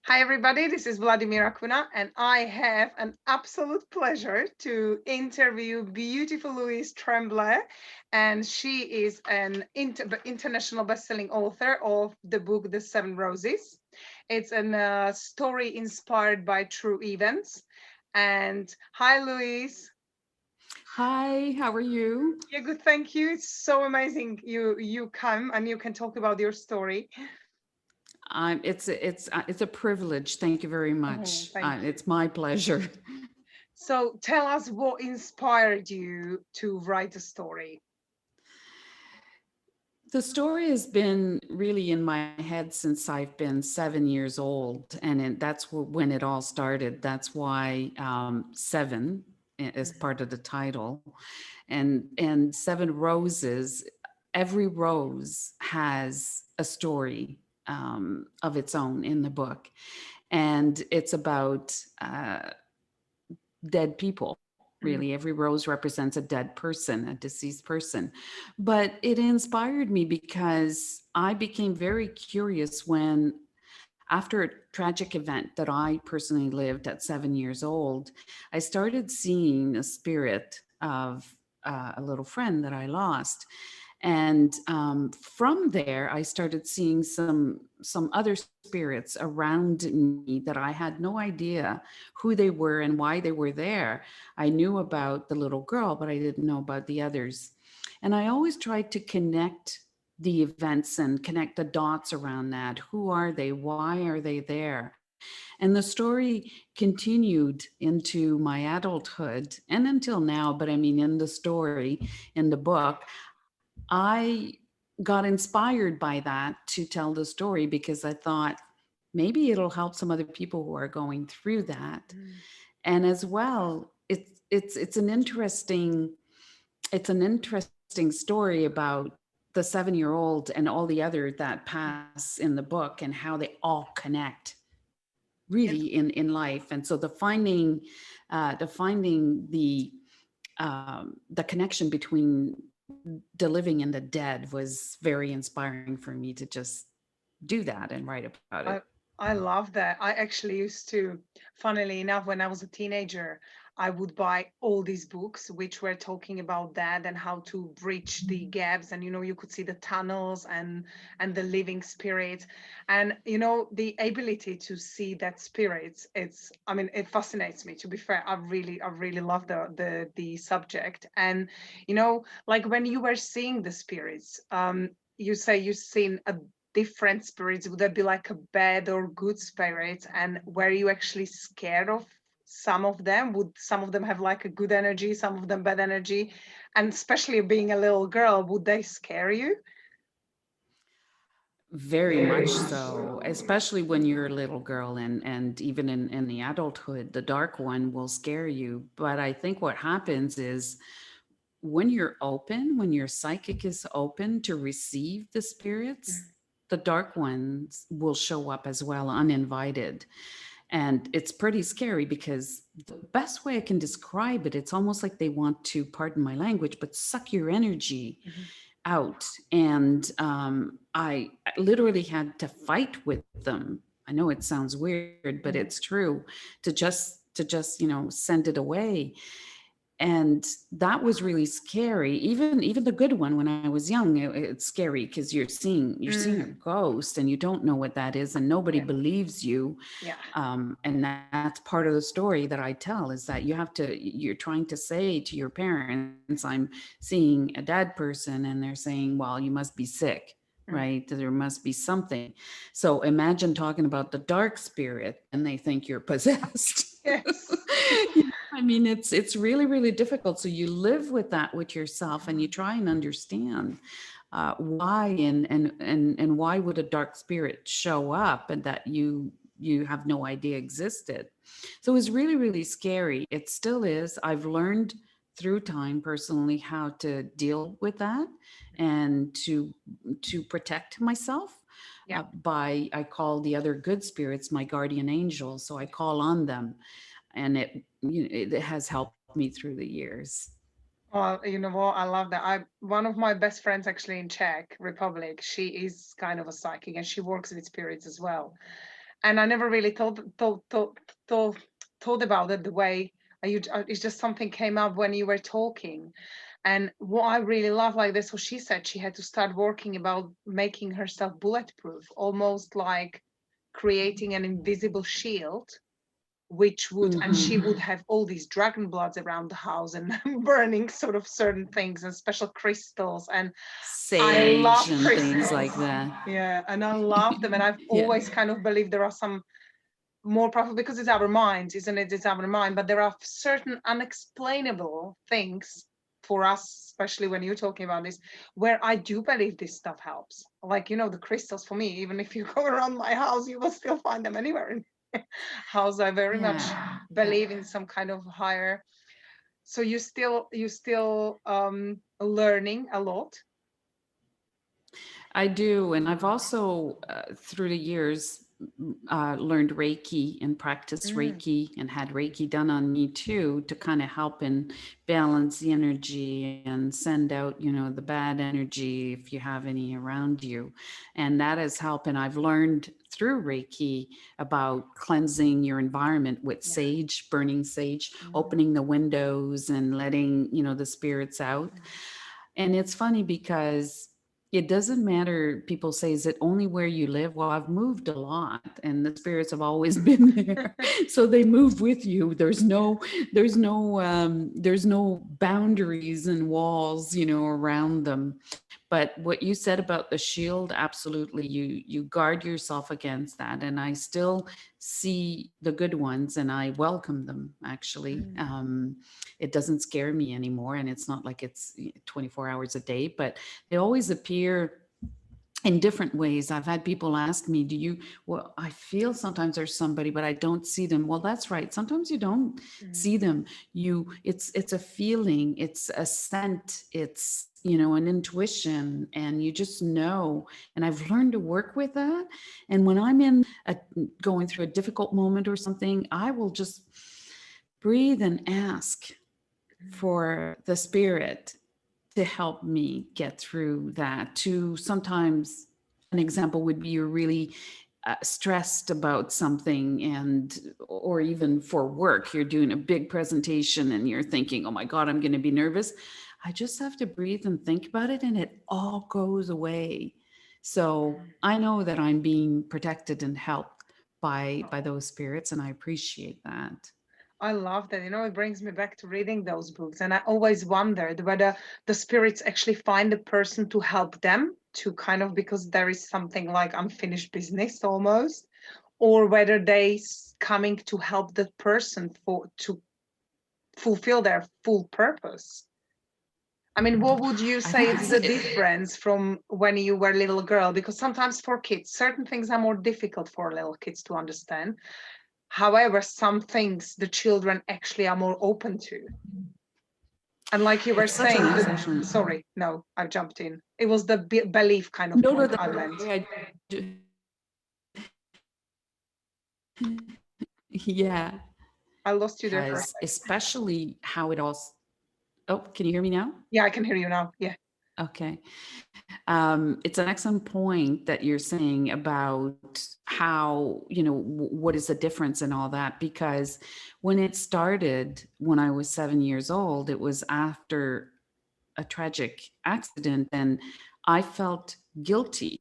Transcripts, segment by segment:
Hi, everybody. This is Vladimira Kuna, and I have an absolute pleasure to interview beautiful Louise Tremblay. And she is an international best-selling author of the book The Seven Roses. It's a story inspired by true events. And hi, Louise. Hi, how are you? Yeah, good. Thank you. It's so amazing you come and you can talk about your story. It's a privilege. Thank you very Oh, much. thank you. It's my pleasure. So tell us what inspired you to write a story. The story has been really in my head since I've been 7 years old, and when it all started. That's why seven is part of the title, and seven roses. Every rose has a story of its own in the book, and it's about dead people. Mm. Really, every rose represents a dead person, a deceased person. But it inspired me because I became very curious when, after a tragic event that I personally lived at 7 years old, I started seeing a spirit of a little friend that I lost. And from there, I started seeing some other spirits around me that I had no idea who they were and why they were there. I knew about the little girl, but I didn't know about the others. And I always tried to connect the events and connect the dots around that. Who are they? Why are they there? And the story continued into my adulthood and until now. But I mean, in the story, in the book, I got inspired by that to tell the story because I thought maybe it'll help some other people who are going through that. Mm. And as well, it's an interesting story about the 7 year old and all the other that pass in the book and how they all connect really Yes. in life. And so the connection between the living and the dead was very inspiring for me to just do that and write about it. I I love that. I actually used to, funnily enough, when I was a teenager, I would buy all these books which were talking about that and how to bridge the gaps. And you could see the tunnels and the living spirits. And the ability to see that spirits, it fascinates me, to be fair. I really love the subject. And like when you were seeing the spirits, you say you've seen a different spirits. Would that be like a bad or good spirits? And were you actually scared of some of them? Would some of them have like a good energy, some of them bad energy? And especially being a little girl, would they scare you? Very much so, especially when you're a little girl, and even in the adulthood, the dark one will scare you. But I think what happens is when your psychic is open to receive the spirits, the dark ones will show up as well, uninvited. And it's pretty scary because the best way I can describe it, it's almost like they want to, pardon my language, but suck your energy Mhm. out. And I literally had to fight with them. I know it sounds weird, but it's Mhm. true, to just send it away. And that was really scary. Even the good one, when I was young, it's scary because you're seeing a Mm. ghost and you don't know what that is, and nobody Yeah, believes you. yeah. And that's part of the story that I tell, is that you're trying to say to your parents, I'm seeing a dead person, and they're saying, well, you must be sick, Mm. right? There must be something. So imagine talking about the dark spirit and they think you're possessed. Yes. I mean, it's really, really difficult. So you live with that with yourself, and you try and understand why, and why would a dark spirit show up and that you have no idea existed. So it was really, really scary. It still is. I've learned through time personally how to deal with that and to protect myself Yeah. by, I call the other good spirits my guardian angels. So I call on them, and it has helped me through the years. Well, you know what? I love that. One of my best friends actually in Czech Republic, she is kind of a psychic and she works with spirits as well. And I never really thought about it the way it's just something came up when you were talking. And what I really love, like this, what she said, she had to start working about making herself bulletproof, almost like creating an invisible shield, which would, and she would have all these dragon bloods around the house and burning sort of certain things and special crystals. And I love Sage and things crystals. like that. Yeah, and I love them. And I've Yeah. always kind of believed there are some more powerful, because it's our minds, isn't it? It's our mind, but there are certain unexplainable things for us, especially when you're talking about this, where I do believe this stuff helps. Like, the crystals for me, even if you go around my house, you will still find them anywhere in house. I very much Yeah. believe in some kind of higher. So you still learning a lot. I do. And I've also, through the years, learned Reiki and practiced Mm, Reiki and had Reiki done on me too, to kind of help and balance the energy and send out, the bad energy if you have any around you. And that has helped. And I've learned through Reiki about cleansing your environment with yeah. sage, burning sage, Mm, opening the windows and letting, the spirits out. And it's funny because it doesn't matter. People say, is it only where you live? Well, I've moved a lot and the spirits have always been there. So they move with you. There's no boundaries and walls, around them. But what you said about the shield, absolutely, you guard yourself against that. And I still see the good ones and I welcome them, actually. mm, It doesn't scare me anymore. And it's not like it's 24 hours a day, but they always appear in different ways. I've had people ask me, well, I feel sometimes there's somebody, but I don't see them. Well, that's right. Sometimes you don't mm, see them. It's a feeling, it's a scent, it's, an intuition, and you just know. And I've learned to work with that. And when I'm going through a difficult moment or something, I will just breathe and ask for the spirit to help me get through that. To sometimes, an example would be you're really stressed about something, or even for work, you're doing a big presentation and you're thinking, oh my God, I'm going to be nervous. I just have to breathe and think about it and it all goes away. So I know that I'm being protected and helped by those spirits, and I appreciate that. I love that. It brings me back to reading those books. And I always wondered whether the spirits actually find a person to help them to kind of, because there is something like unfinished business almost, or whether they coming to help the person to fulfill their full purpose. I mean, what would you I say think is the difference from when you were a little girl? Because sometimes for kids, certain things are more difficult for little kids to understand. However, some things the children actually are more open to. And like you were it's such a saying, nice question. sorry, no, I've jumped in. It was the belief kind of No, no, point that's I meant. okay. Yeah, I lost you there for a because second. especially how it all. Oh, can you hear me now? Yeah, I can hear you now. Yeah. Okay. It's an excellent point that you're saying about how, what is the difference and all that, because when it started, when I was 7 years old, it was after a tragic accident, and I felt guilty.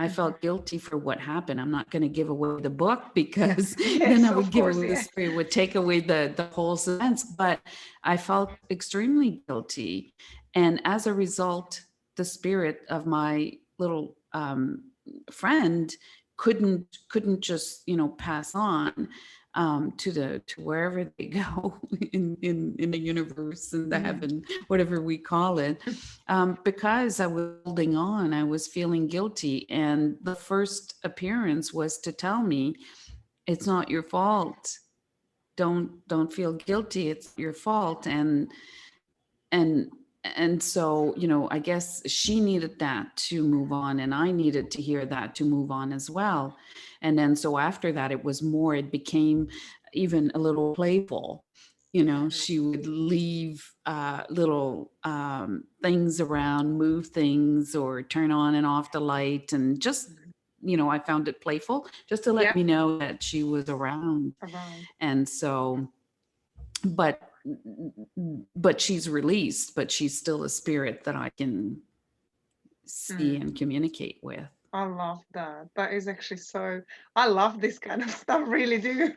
I Mhm. felt guilty for what happened. I'm not going to give away the book because then Yes, I would of give course. away the Yeah. story, it would take away the whole suspense. But I felt extremely guilty. And as a result, the spirit of my little friend couldn't just pass on to wherever they go in the universe, in the Mm. heaven, whatever we call it, because I was holding on. I was feeling guilty, and the first appearance was to tell me, "It's not your fault. Don't feel guilty. It's your fault." And and so, I guess she needed that to move on, and I needed to hear that to move on as well. And then so after that, it became even a little playful. She would leave little things around, move things, or turn on and off the light, and just I found it playful just to let Yeah, me know that she was around. around. And so, but but she's released, but she's still a spirit that I can see Mm. and communicate with. I love that. That is actually so, I love this kind of stuff, really do.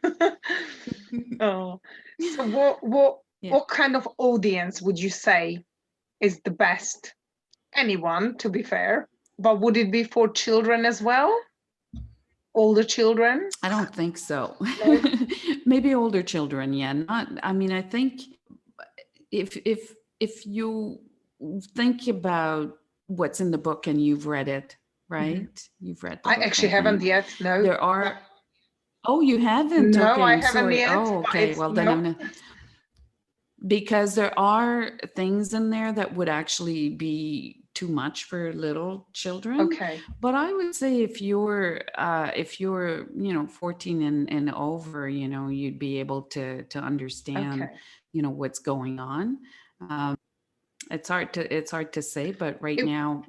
Oh, so Yeah. what kind of audience would you say is the best? Anyone, to be fair, but would it be for children as well? Older children? I don't think so. No? Maybe older children, yeah. Not, I mean, I think if you think about what's in the book and you've read it, Mhm. right? You've read the I book, actually I haven't think. yet. No. There are, oh, you haven't? No, Okay, I I'm haven't sorry. yet, Oh, but okay. it's Well, then no. I'm gonna, because there are things in there that would actually be too much for little children. Okay. But I would say if you're 14 and over, you'd be able to understand Okay. what's going on. um, it's hard to say, but right It, now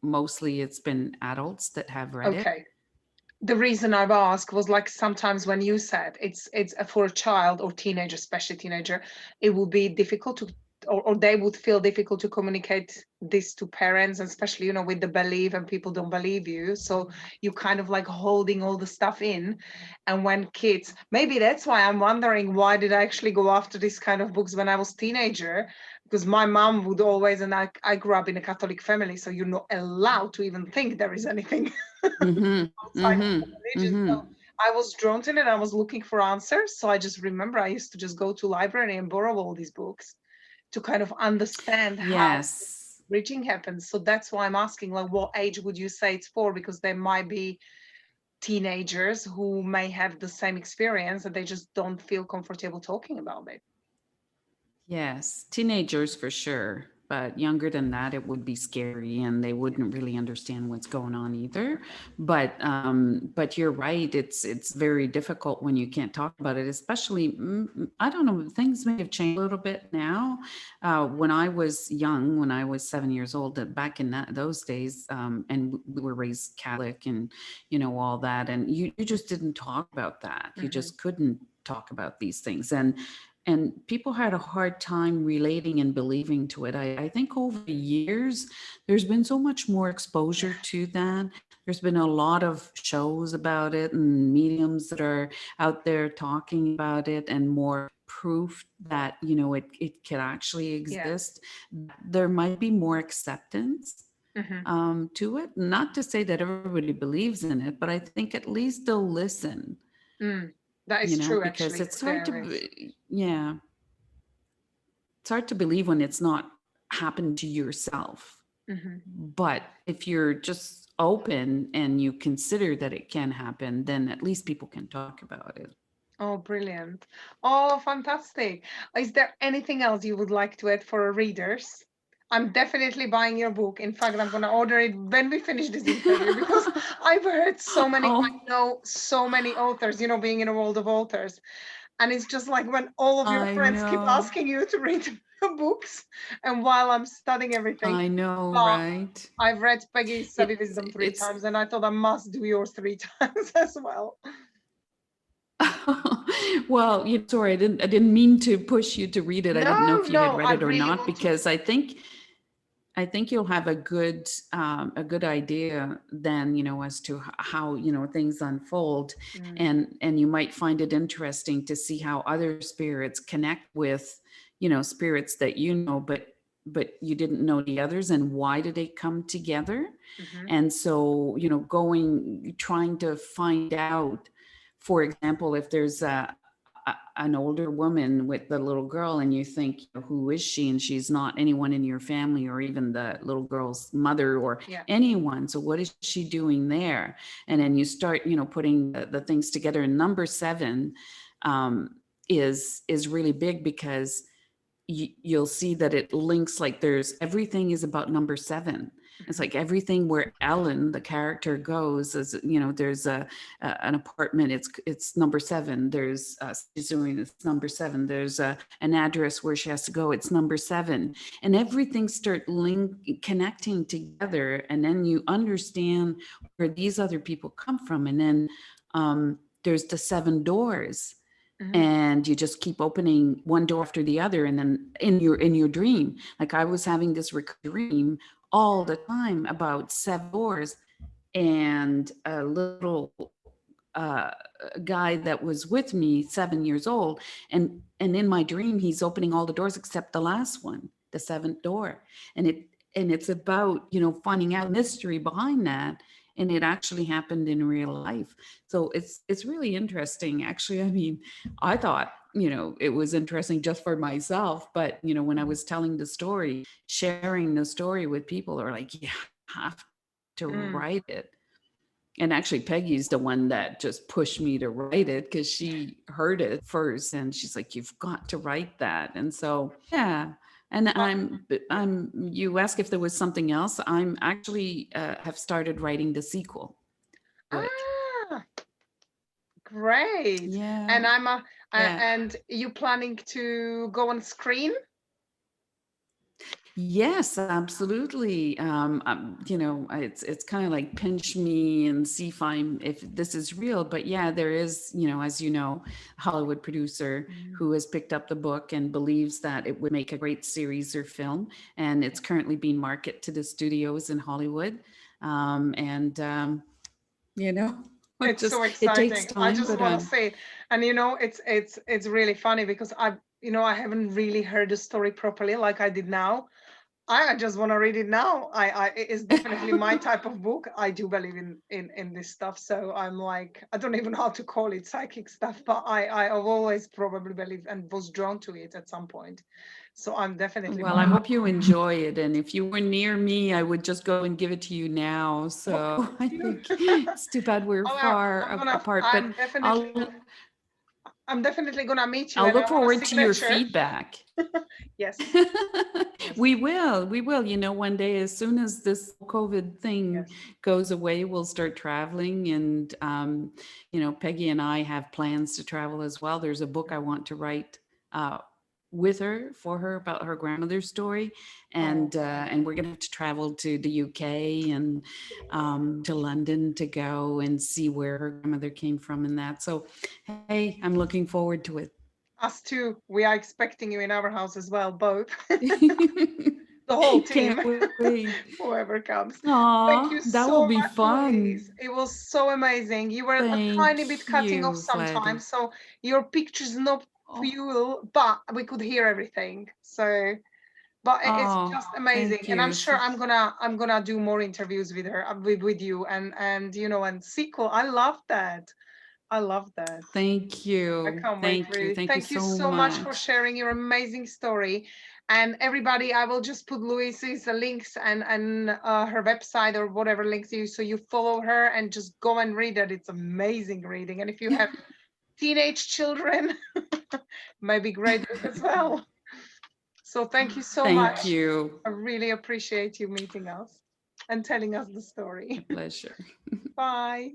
mostly it's been adults that have read it. okay. The reason I've asked was like sometimes when you said it's for a child or teenager, especially teenager, it would be difficult to, or they would feel difficult to communicate this to parents, and especially with the belief and people don't believe you, so you kind of like holding all the stuff in. And when kids, maybe that's why I'm wondering, why did I actually go after this kind of books when I was teenager? Because my mom would always, and I grew up in a Catholic family, so you're not allowed to even think there is anything Mm-hmm. outside of Mm-hmm. the religion. Mm-hmm. So I was drawn to it and I was looking for answers. So I just remember I used to just go to library and borrow all these books to kind of understand how Yes. bridging happens. So that's why I'm asking, like, what age would you say it's for? Because there might be teenagers who may have the same experience and they just don't feel comfortable talking about it. Yes, teenagers for sure, but younger than that, it would be scary, and they wouldn't really understand what's going on either. But you're right. It's very difficult when you can't talk about it, especially. I don't know. Things may have changed a little bit now. When I was young, when I was 7 years old, back in those days, and we were raised Catholic, and all that, and you just didn't talk about that. You Mm-hmm. just couldn't talk about these things, and people had a hard time relating and believing to it. I think over the years, there's been so much more exposure to that. There's been a lot of shows about it and mediums that are out there talking about it, and more proof that, it can actually Yeah. exist. There might be more acceptance Mm-hmm. to it. Not to say that everybody believes in it, but I think at least they'll listen, Mm. That is true, because actually. it's hard There is. yeah, it's hard to believe when it's not happened to yourself. Mm-hmm. But if you're just open and you consider that it can happen, then at least people can talk about it. Oh, brilliant. Oh, fantastic. Is there anything else you would like to add for our readers? I'm definitely buying your book. In fact, I'm going to order it when we finish this interview because I've heard so many, I Oh, know so many authors, being in a world of authors. And it's just like when all of your I friends keep know. asking you to read books, and while I'm studying everything, I know, but right? I've read Peggy's Savvy It's Wisdom 3 times, it's and I thought I must do yours 3 times as well. well, sorry, I didn't mean to push you to read it. I didn't know No, if you had no, read I it or really not, want to. because I think you'll have a good idea then, as to how, things unfold, Mm, and you might find it interesting to see how other spirits connect with, spirits that but you didn't know the others, and why did they come together. mhm. And so, trying to find out, for example, if there's an older woman with the little girl, and you think, who is she? And she's not anyone in your family, or even the little girl's mother, or Yeah. anyone. So what is she doing there? And then you start, putting the things together. And number 7 is really big, because you'll see that it links, like, there's everything is about number 7. It's like everything where Ellen, the character, goes is, you know, there's an apartment. It's number 7. There's she's doing it's number 7. There's an address where she has to go. It's number 7, and everything connecting together, and then you understand where these other people come from, and then there's the 7 doors, Mhm. and you just keep opening one door after the other, and then in your dream, like I was having this dream all the time about 7 doors, and a little uh, guy that was with me, 7 years old, and in my dream he's opening all the doors except the last one, the 7th door, and it's about, you know, finding out mystery behind that, and it actually happened in real life. So it's really interesting, actually. I mean, I thought, you know, it was interesting just for myself, but you know, when I was telling the story, sharing the story with people, are like, you have to Mm. write it. And actually, Peggy's the one that just pushed me to write it, because she heard it first and she's like, "You've got to write that." And so, yeah. And Well, you asked if there was something else. I'm actually have started writing the sequel to it. ah, great. Yeah. And Yeah. and you planning to go on screen? Yes, absolutely. You know, it's kind of like pinch me and see if this is real. But yeah, there is, you know, as you know, a Hollywood producer Mm. who has picked up the book and believes that it would make a great series or film, and it's currently being marketed to the studios in Hollywood. And You know, It's so it takes exciting. I time, just but want to say it. And you know, it's really funny because I haven't really heard the story properly like I did now. I just want to read it now. It is definitely my type of book. I do believe in this stuff. So I'm like, I don't even know how to call it psychic stuff, but I've always probably believed and was drawn to it at some point. So I'm definitely Well, I hope you enjoy it. And if you were near me, I would just go and give it to you now. oh, So I thank you. think it's too bad we're far apart, but I'll I'm definitely gonna meet you I'll and I look want a forward to your signature. feedback. Yes, yes, We will. We will. You know, one day, as soon as this COVID thing yes. goes away, we'll start traveling. And, you know, Peggy and I have plans to travel as well. There's a book I want to write with her, for her, about her grandmother's story. Oh, And we're going to have to travel to the UK and to London to go and see where her grandmother came from and that. So, hey, I'm looking forward to it. us too. We are expecting you in our house as well, both. The whole team, Can't wait. whoever comes. Thank Aw, you that will so be much, Louise. fun. It was so amazing. You were a tiny bit Thank cutting off you, Vladdy. sometimes, so your picture's not Oh, fuel, but we could hear everything. So, but it's oh, just amazing, thank and I'm you. sure I'm gonna do more interviews with her, with you, and you know, and sequel. I love that. I love that. Thank I you. can't wait, Thank you. really. Thank you Thank you so so much for much. sharing your amazing story. And everybody, I will just put Louise's links and her website or whatever links you, so you follow her and just go and read it. It's amazing reading. And if you have teenage children, maybe great book as well. So thank you so Thank much. you. I really appreciate you meeting us and telling us the My story. pleasure. Bye.